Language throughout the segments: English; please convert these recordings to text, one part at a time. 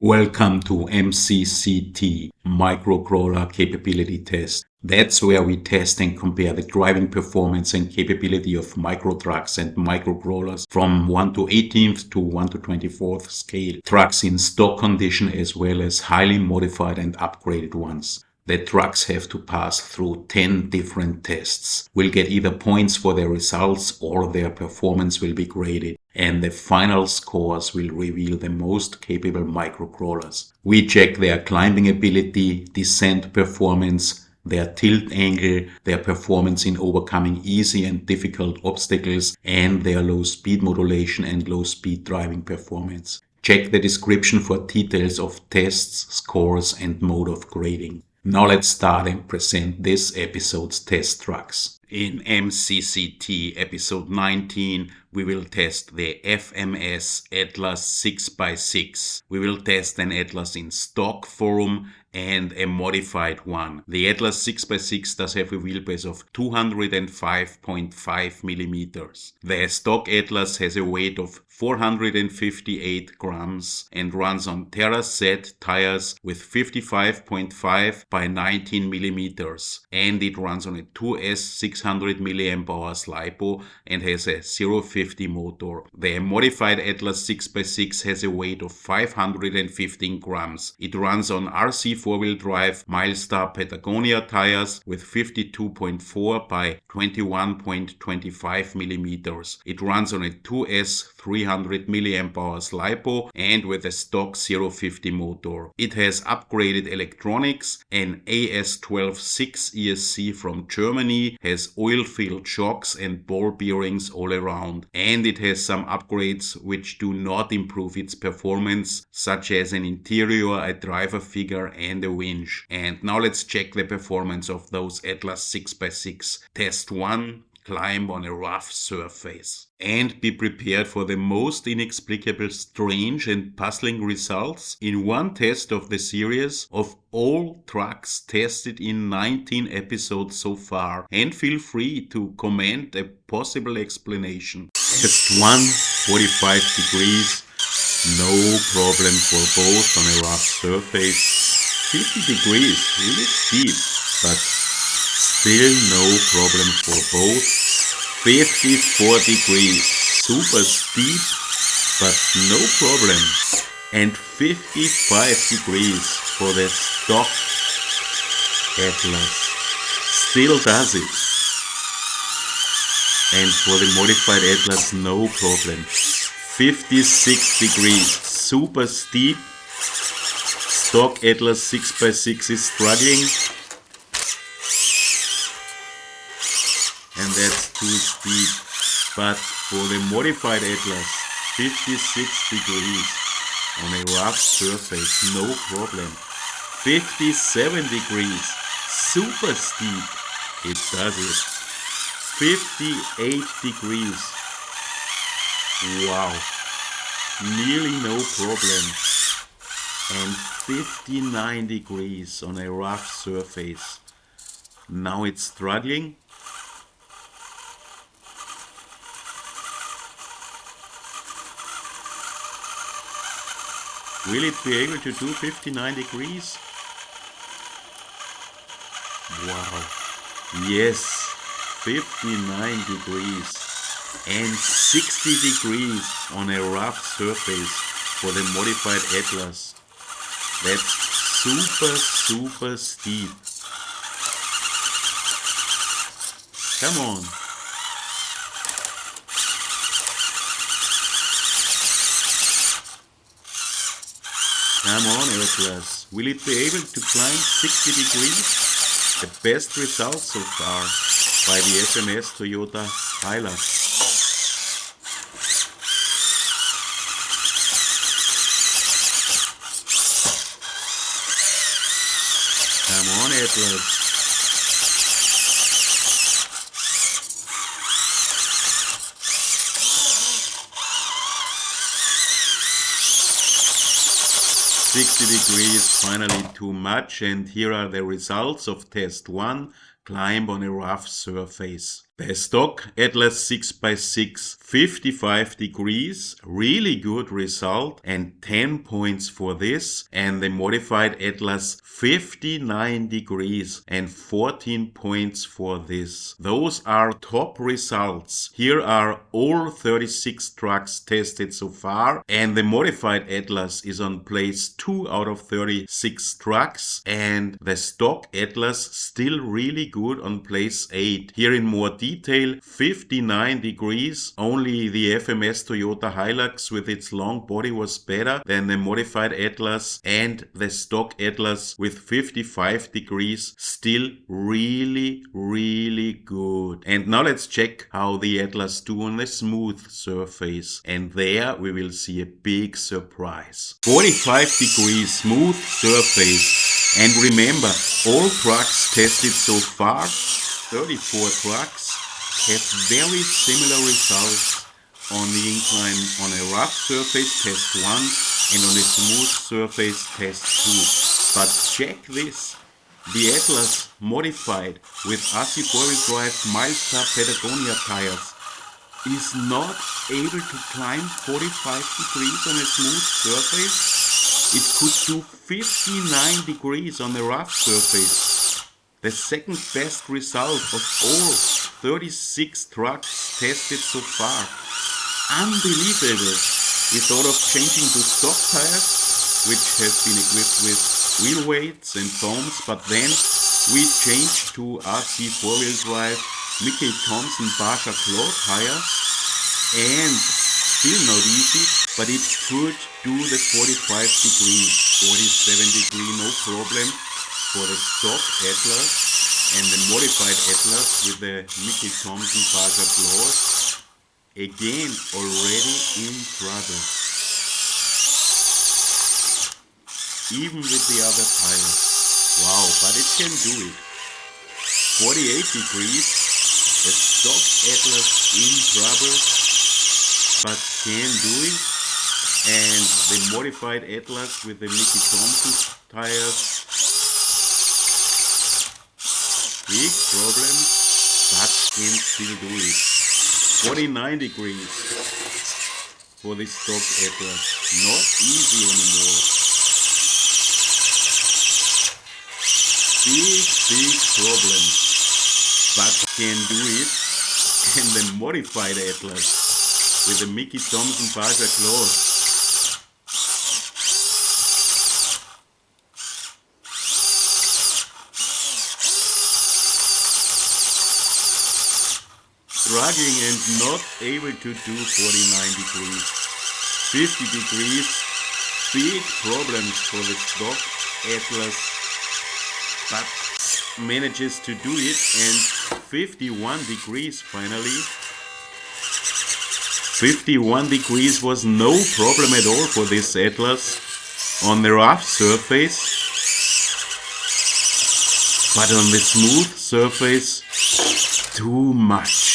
Welcome to MCCT, Microcrawler Capability Test. That's where we test and compare the driving performance and capability of micro trucks and microcrawlers from 1 to 18th to 1 to 24th scale. Trucks in stock condition as well as highly modified and upgraded ones. The trucks have to pass through 10 different tests. We'll get either points for their results or their performance will be graded, and the final scores will reveal the most capable microcrawlers. We check their climbing ability, descent performance, their tilt angle, their performance in overcoming easy and difficult obstacles, and their low speed modulation and low speed driving performance. Check the description for details of tests, scores, and mode of grading. Now let's start and present this episode's test trucks. In MCCT episode 19, we will test the FMS Atlas 6x6. We will test an Atlas in stock form and a modified one. The Atlas 6x6 does have a wheelbase of 205.5 millimeters. The stock Atlas has a weight of 458 grams and runs on Terraset tires with 55.5 by 19 millimeters, and it runs on a 2S 600 mAh LiPo and has a 050 motor. The modified Atlas 6x6 has a weight of 515 grams. It runs on RC 4-wheel drive Milestar Patagonia tires with 52.4 by 21.25 millimeters. It runs on a 2S 300 mAh LiPo and with a stock 050 motor. It has upgraded electronics, an AS12-6 ESC from Germany, has oil-filled shocks and ball bearings all around, and it has some upgrades which do not improve its performance, such as an interior, a driver figure and a winch. And now let's check the performance of those Atlas 6x6. Test 1. Climb on a rough surface. And be prepared for the most inexplicable, strange and puzzling results in one test of the series of all trucks tested in 19 episodes so far. And feel free to comment a possible explanation. Test 1, 45 degrees. No problem for both on a rough surface. 50 degrees, really steep, but still no problem for both. 54 degrees, super steep, but no problem. And 55 degrees for the stock Atlas. Still does it. And for the modified Atlas, no problem. 56 degrees, super steep. Stock Atlas 6x6 is struggling. And that's too steep. But for the modified Atlas, 56 degrees on a rough surface, no problem. 57 degrees, super steep, it does it. 58 degrees, wow, nearly no problem. And 59 degrees on a rough surface. Now it's struggling. Will it be able to do 59 degrees? Wow. Yes, 59 degrees and 60 degrees on a rough surface for the modified Atlas. That's super steep. Come on. Come on, Atlas. Will it be able to climb 60 degrees? The best result so far by the FMS Toyota Hilux. Come on, Atlas. Degrees, finally too much, and here are the results of test 1, climb on a rough surface. The stock Atlas 6x6, 55 degrees, really good result, and 10 points for this. And the modified Atlas 59 degrees and 14 points for this. Those are top results. Here are all 36 trucks tested so far, and the modified Atlas is on place 2 out of 36 trucks, and the stock Atlas still really good on place 8. Here in more detail, 59 degrees. Only the FMS Toyota Hilux with its long body was better than the modified Atlas, and the stock Atlas with 55 degrees still really good. And now let's check how the Atlas do on a smooth surface, and there we will see a big surprise. 45 degrees smooth surface, and remember, all trucks tested so far, 34 trucks, have very similar results on the incline on a rough surface test 1 and on a smooth surface test 2. But check this, the Atlas modified with AC 4-wheel drive Milestar Patagonia tires is not able to climb 45 degrees on a smooth surface. It could do 59 degrees on a rough surface. The second best result of all 36 trucks tested so far. Unbelievable. We thought of changing to stock tires, which have been equipped with wheel weights and foams, but then we changed to RC 4-wheel drive Mickey Thompson Baja Claw tires, and still not easy, but it could do the 45 degrees, 47 degree, no problem for the stock Atlas, and the modified Atlas with the Mickey Thompson Baja Claws, again already in trouble. Even with the other tires. Wow, but it can do it. 48 degrees, the stock Atlas in trouble, but can do it. And the modified Atlas with the Mickey Thompson tires, big problem, but can still do it. 49 degrees for the stock Atlas, not easy anymore. Big problem, but can do it. And the modified Atlas with the Mickey Thompson Baja Claws. Struggling and not able to do 49 degrees. 50 degrees, big problems for the stock Atlas, but manages to do it, and 51 degrees finally. 51 degrees was no problem at all for this Atlas on the rough surface, but on the smooth surface, too much.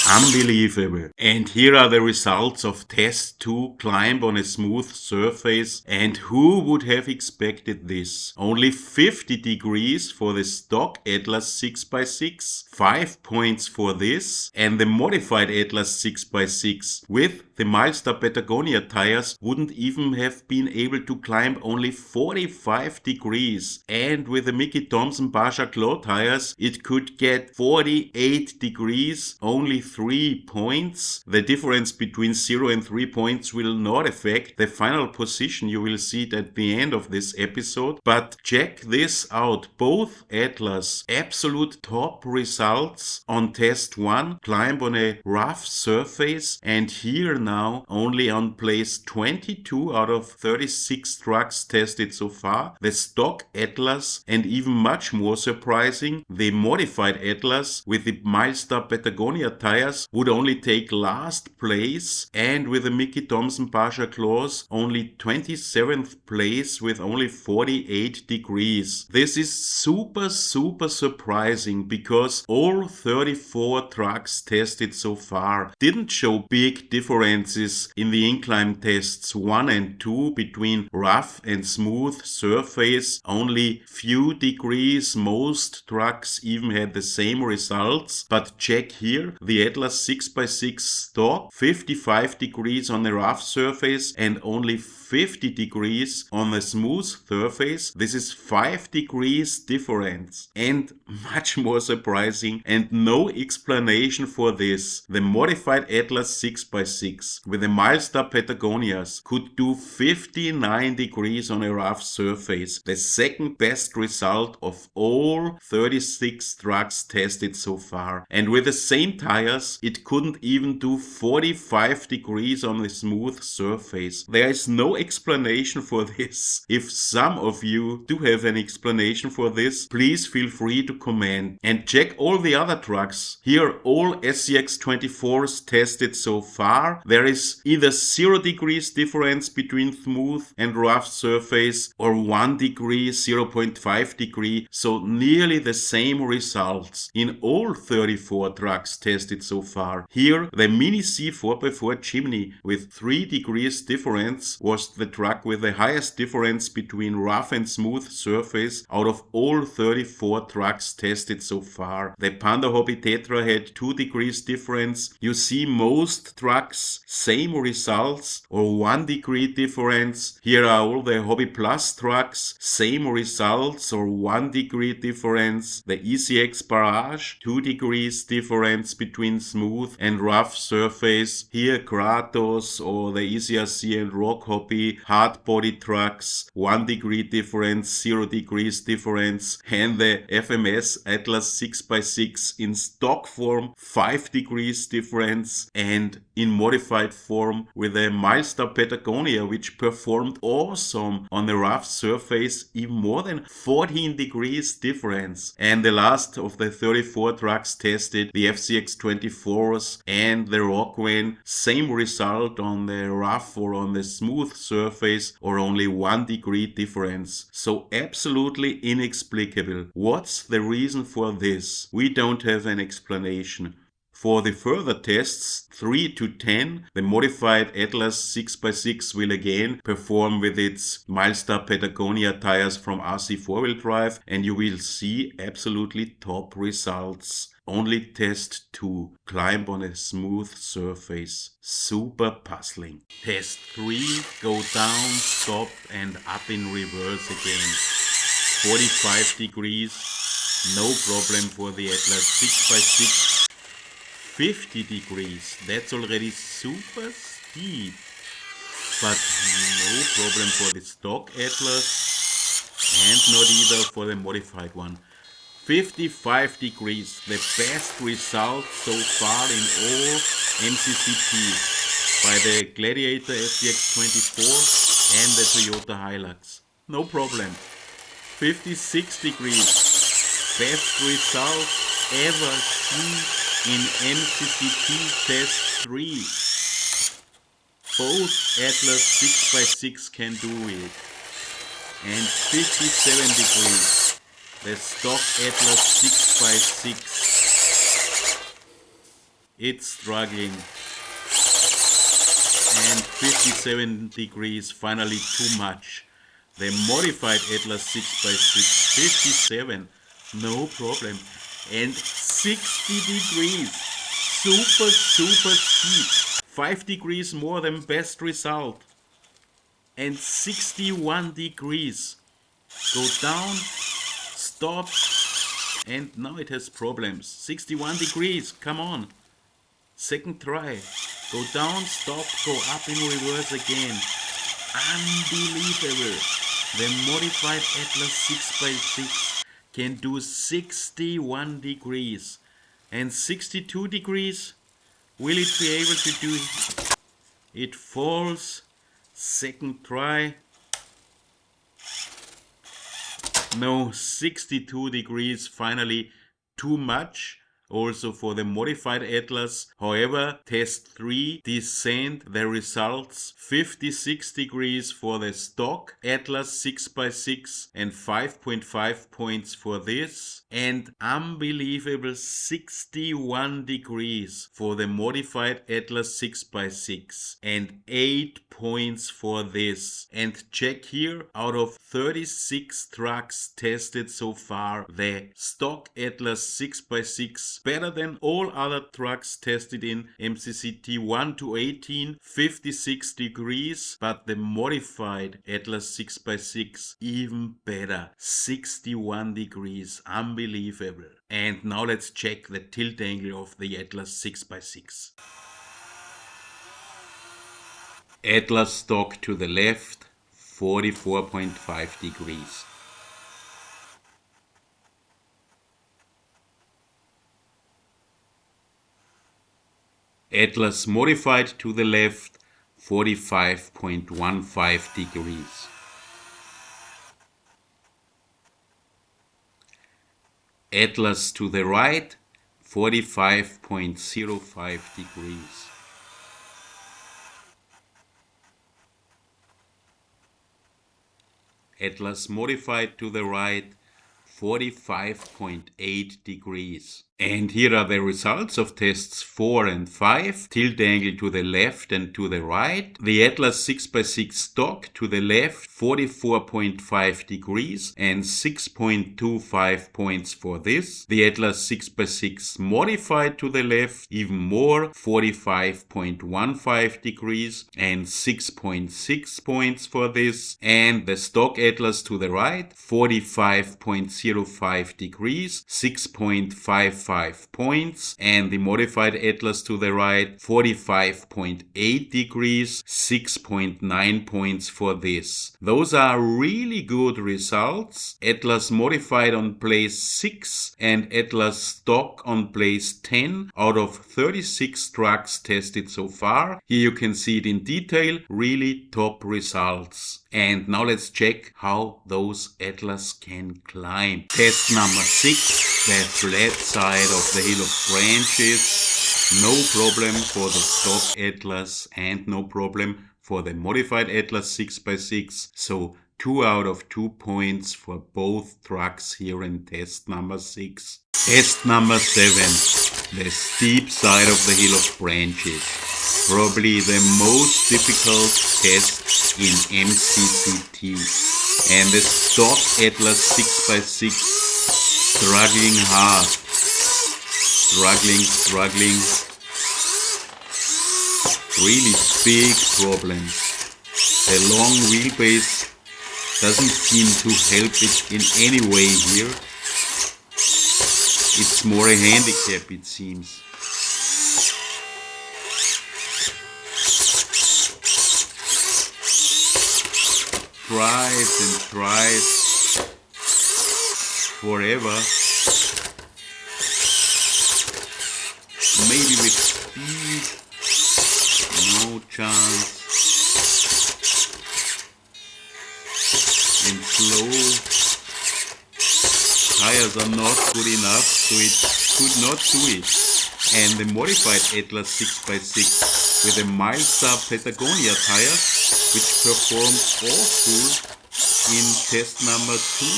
Unbelievable. And here are the results of test 2 climb on a smooth surface. And who would have expected this? Only 50 degrees for the stock Atlas 6x6, 5 points for this, and the modified Atlas 6x6 with the Milestar Patagonia tires wouldn't even have been able to climb only 45 degrees. And with the Mickey Thompson Baja Claw tires, it could get 48 degrees, only 3 points. The difference between 0 and 3 points will not affect the final position. You will see it at the end of this episode. But check this out. Both Atlas, absolute top results on test 1, climb on a rough surface, and here now only on place 22 out of 36 trucks tested so far. The stock Atlas, and even much more surprising, the modified Atlas with the Milestar Patagonia tires would only take last place, and with the Mickey Thompson Baja Claws only 27th place with only 48 degrees. This is super surprising, because all 34 trucks tested so far didn't show big differences differences in the incline tests 1 and 2 between rough and smooth surface, only few degrees. Most trucks even had the same results, but check here, the Atlas 6x6 stock, 55 degrees on the rough surface and only 50 degrees on the smooth surface. This is 5 degrees difference. And much more surprising and no explanation for this, the modified Atlas 6x6 with the Milestar Patagonias could do 59 degrees on a rough surface, the second best result of all 36 trucks tested so far. And with the same tires, it couldn't even do 45 degrees on the smooth surface. There is no explanation for this. If some of you do have an explanation for this, please feel free to comment. And check all the other trucks. Here all SCX24s tested so far. There is either 0 degrees difference between smooth and rough surface or 1 degree, 0.5 degree, so nearly the same results in all 34 trucks tested so far. Here the Mini C4x4 chimney with 3 degrees difference was the truck with the highest difference between rough and smooth surface out of all 34 trucks tested so far. The Panda Hobby Tetra had 2 degrees difference. You see most trucks same results or 1 degree difference. Here are all the Hobby Plus trucks, same results or 1 degree difference. The ECX Barrage, 2 degrees difference between smooth and rough surface. Here Kratos or the ECRC and Rock Hobby hard body trucks, 1 degree difference, 0 degrees difference. And the FMS Atlas 6x6 in stock form, 5 degrees difference, and in modified form with a Milestar Patagonia, which performed awesome on the rough surface, even more than 14 degrees difference. And the last of the 34 trucks tested, the FCX24s and the Rockwin, same result on the rough or on the smooth surface or only 1 degree difference. So absolutely inexplicable. What's the reason for this? We don't have an explanation. For the further tests, 3 to 10, the modified Atlas 6x6 will again perform with its Milestar Patagonia tires from RC 4-wheel drive, and you will see absolutely top results. Only test 2, climb on a smooth surface. Super puzzling. Test 3, go down, stop and up in reverse again. 45 degrees, no problem for the Atlas 6x6. 50 degrees, that's already super steep, but no problem for the stock Atlas and not either for the modified one. 55 degrees, the best result so far in all MCCTs by the Gladiator SCX24 and the Toyota Hilux. No problem. 56 degrees, best result ever seen in MCCT test 3. Both Atlas 6x6 can do it. And 57 degrees. The stock Atlas 6x6. It's struggling. And 57 degrees, finally too much. The modified Atlas 6x6, 57, no problem. And 60 degrees, super steep, 5 degrees more than best result. And 61 degrees, go down, stop, and now it has problems. 61 degrees, come on, second try, go down, stop, go up in reverse again. Unbelievable. The modified Atlas 6x6 can do 61 degrees and 62 degrees. Will it be able to do it? It falls. Second try. No, 62 degrees, finally too much. also for the modified Atlas. However, test 3 descend the results 56 degrees for the stock Atlas 6x6 and 5.5 points for this, and unbelievable 61 degrees for the modified Atlas 6x6 and 8 points for this. And check here, out of 36 trucks tested so far, the stock Atlas 6x6 better than all other trucks tested in MCCT 1 to 18, 56 degrees, but the modified Atlas 6x6 even better, 61 degrees, unbelievable. And now let's check the tilt angle of the Atlas 6x6. Atlas stock to the left, 44.5 degrees. Atlas modified to the left, 45.15 degrees. Atlas to the right, 45.05 degrees. Atlas modified to the right, 45.8 degrees. And here are the results of tests 4 and 5. Tilt angle to the left and to the right. The Atlas 6x6 stock to the left, 44.5 degrees and 6.25 points for this. The Atlas 6x6 modified to the left, even more, 45.15 degrees and 6.6 points for this. And the stock Atlas to the right, 45.05 degrees, 6.55 points, and the modified Atlas to the right, 45.8 degrees, 6.9 points for this. Those are really good results. Atlas modified on place 6 and Atlas stock on place 10 out of 36 trucks tested so far. Here you can see it in detail, really top results. And now let's check how those Atlas can climb. Test number 6, the flat side of the hill of branches. No problem for the stock Atlas and no problem for the modified Atlas 6x6. So 2 out of 2 points for both trucks here in test number 6. Test number 7, the steep side of the hill of branches. Probably the most difficult test in MCCT. And the stock Atlas 6x6 struggling hard. Struggling. Really big problems. The long wheelbase doesn't seem to help it in any way here. It's more a handicap, it seems. Tries forever. Maybe with speed, no chance. And slow. Tires are not good enough, so it could not do it. And the modified Atlas 6x6 with the Milestar Patagonia tires, which performed awful in test number 2,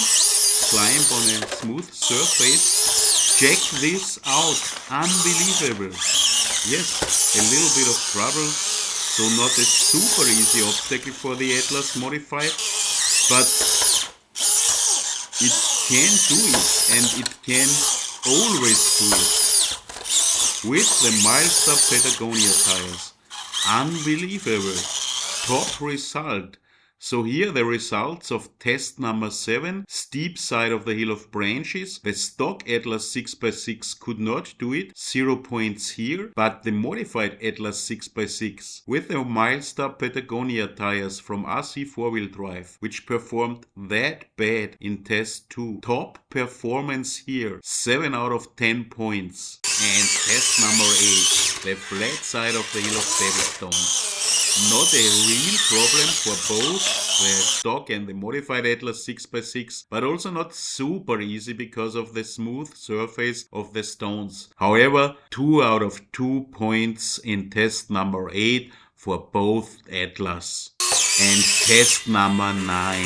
climb on a smooth surface. Check this out, unbelievable. Yes, a little bit of trouble, so not a super easy obstacle for the Atlas modified, but it can do it, and it can always do it. With the Milestar Patagonia tires. Unbelievable. Top result. So here the results of test number 7, steep side of the hill of branches. The stock Atlas 6x6 could not do it, 0 points here, but the modified Atlas 6x6 with the Milestar Patagonia tires from RC 4-wheel drive, which performed that bad in test 2. Top performance here, 7 out of 10 points. And test number 8, the flat side of the hill of Devilstone. Not a real problem for both the stock and the modified Atlas 6x6, but also not super easy because of the smooth surface of the stones. However, 2 out of 2 points in test number 8 for both Atlas. And test number 9,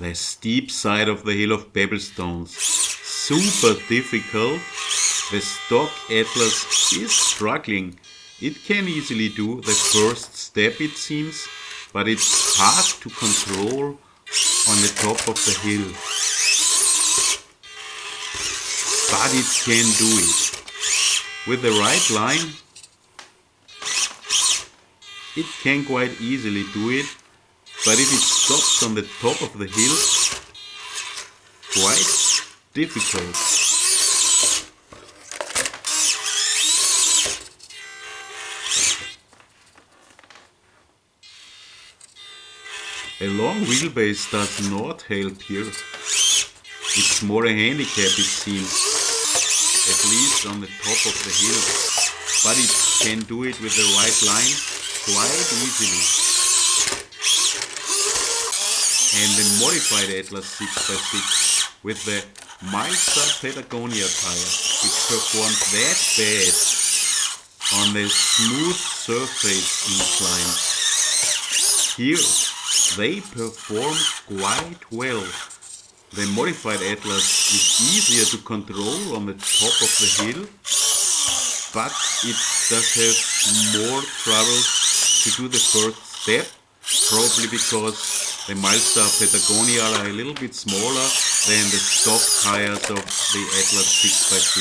the steep side of the hill of pebble stones. Super difficult. The stock Atlas is struggling. It can easily do the first step, it seems, but it's hard to control on the top of the hill. But it can do it. With the right line, it can quite easily do it, but if it stops on the top of the hill, quite difficult. A long wheelbase does not help here. It's more a handicap, it seems, at least on the top of the hill. But it can do it with the right line quite easily. And the modified Atlas 6x6 with the Milestone Patagonia tire, which performed that bad on the smooth surface incline. Here they performed quite well. The modified Atlas is easier to control on the top of the hill, but it does have more trouble to do the first step, probably because the Milestone Patagonia are a little bit smaller than the stock tires of the Atlas 6x6.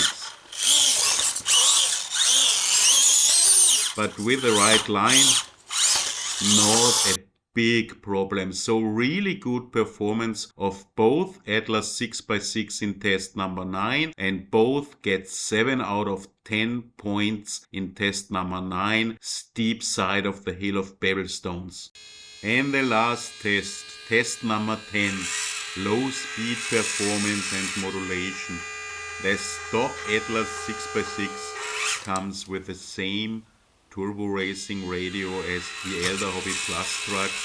But with the right line, not a big problem. So really good performance of both Atlas 6x6 in test number 9, and both get 7 out of 10 points in test number 9, steep side of the hill of pebble stones. And the last test, test number 10, low speed performance and modulation. The stock Atlas 6x6 comes with the same turbo racing radio as the Elder Hobby Plus trucks.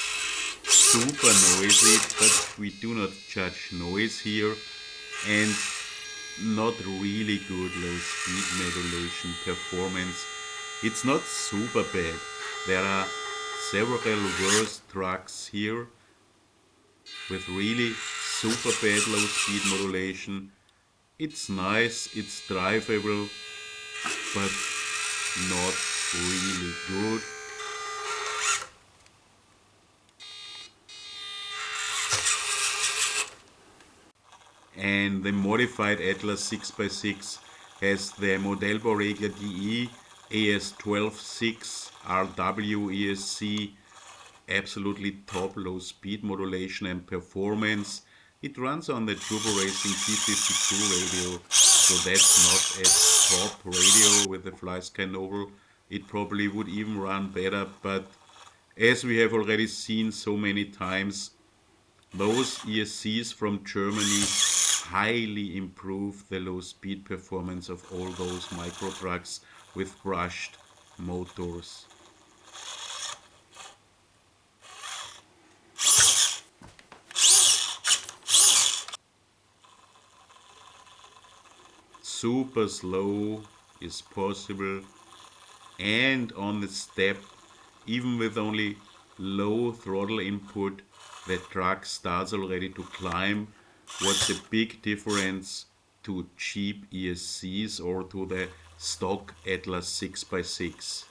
Super noisy, but we do not judge noise here, and not really good low speed modulation performance. It's not super bad. There are several worse trucks here with really super bad low speed modulation. It's nice, it's drivable, but not really good. And the modified Atlas 6x6 has the Modellbauregler DE AS126 RW ESC, absolutely top low speed modulation and performance. It runs on the Turbo Racing T52 radio, so that's not a top radio with the FlySky Noble. It probably would even run better, but as we have already seen so many times, those ESCs from Germany highly improve the low speed performance of all those micro trucks with brushed motors. Super slow is possible, and on the step, even with only low throttle input, the truck starts already to climb. What's the big difference to cheap ESCs or to the stock Atlas 6x6?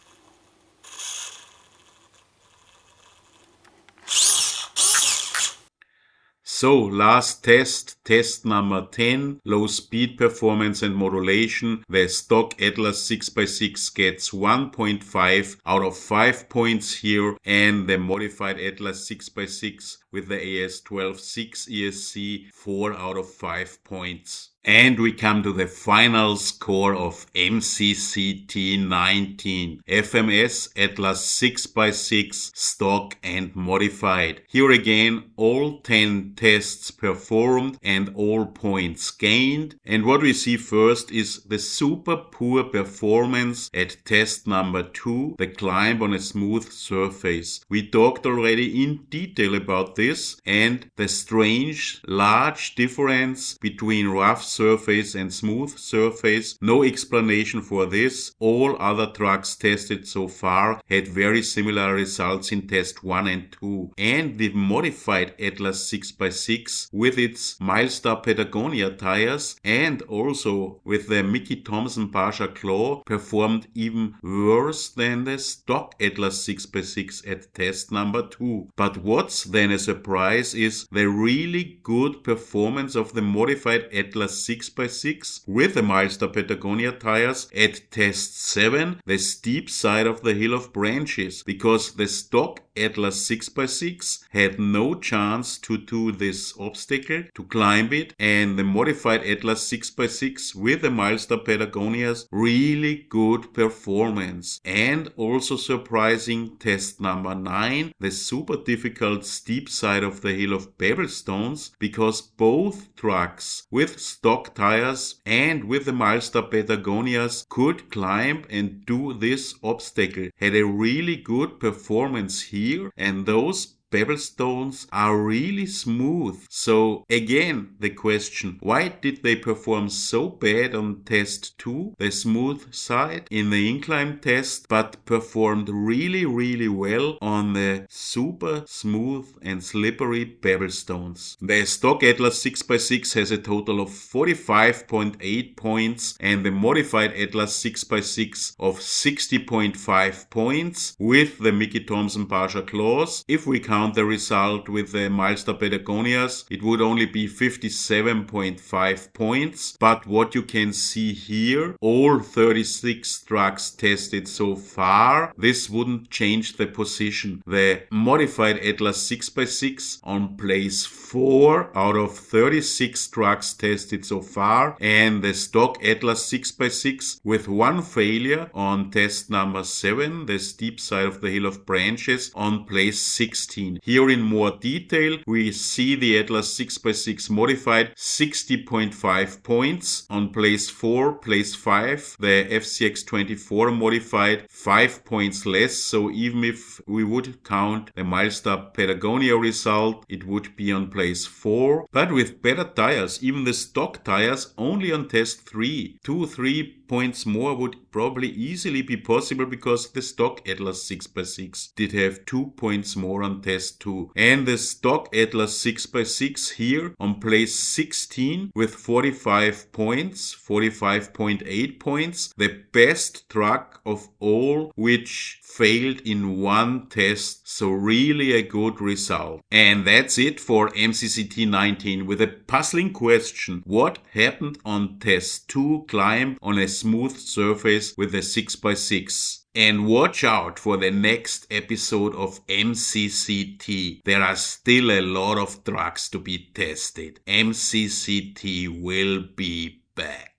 So last test, test number 10, low speed performance and modulation. The stock Atlas 6x6 gets 1.5 out of 5 points here, and the modified Atlas 6x6 with the AS126 ESC 4 out of 5 points. And we come to the final score of MCCT 19, FMS Atlas 6x6 stock and modified. Here again, all 10 tests performed and all points gained. And what we see first is the super poor performance at test number 2, the climb on a smooth surface. We talked already in detail about this and the strange large difference between rough surface and smooth surface. No explanation for this. All other trucks tested so far had very similar results in test 1 and 2. And the modified Atlas 6x6 with its Milestar Patagonia tires and also with the Mickey Thompson Baja Claw performed even worse than the stock Atlas 6x6 at test number 2. But what's then a surprise is the really good performance of the modified Atlas 6x6 with the Milestar Patagonia tires at test 7, the steep side of the hill of branches, because the stock Atlas 6x6 had no chance to do this obstacle, to climb it, and the modified Atlas 6x6 with the Milestar Patagonia's really good performance. And also surprising, test number 9, the super difficult steep side of the hill of pebble stones, because both trucks with stock tires and with the Milestar Patagonias could climb and do this obstacle, had a really good performance here, and those pebble stones are really smooth. So again, the question, why did they perform so bad on test 2, the smooth side, in the incline test, but performed really well on the super smooth and slippery pebble stones? The stock Atlas 6x6 has a total of 45.8 points and the modified Atlas 6x6 of 60.5 points with the Mickey Thompson Baja Claws. If we count the result with the Milestar Patagonias, it would only be 57.5 points. But what you can see here, all 36 trucks tested so far, this wouldn't change the position. The modified Atlas 6x6 on place 4 out of 36 trucks tested so far, and the stock Atlas 6x6 with one failure on test number 7, the steep side of the hill of branches, on place 16. Here in more detail, we see the Atlas 6x6 modified 60.5 points on place 4, place 5. The FCX24 modified 5 points less, so even if we would count the Milestar Patagonia result, it would be on place 4. But with better tires, even the stock tires only on test 3. 2-3 points more would probably easily be possible because the stock Atlas 6x6 did have 2 points more on test 2. And the stock Atlas 6x6 here on place 16 with 45 points, 45.8 points, the best truck of all which failed in one test, so really a good result. And that's it for MCCT 19 with a puzzling question: what happened on test 2 climb on a smooth surface with a 6x6? And watch out for the next episode of MCCT. There are still a lot of trucks to be tested. MCCT will be back.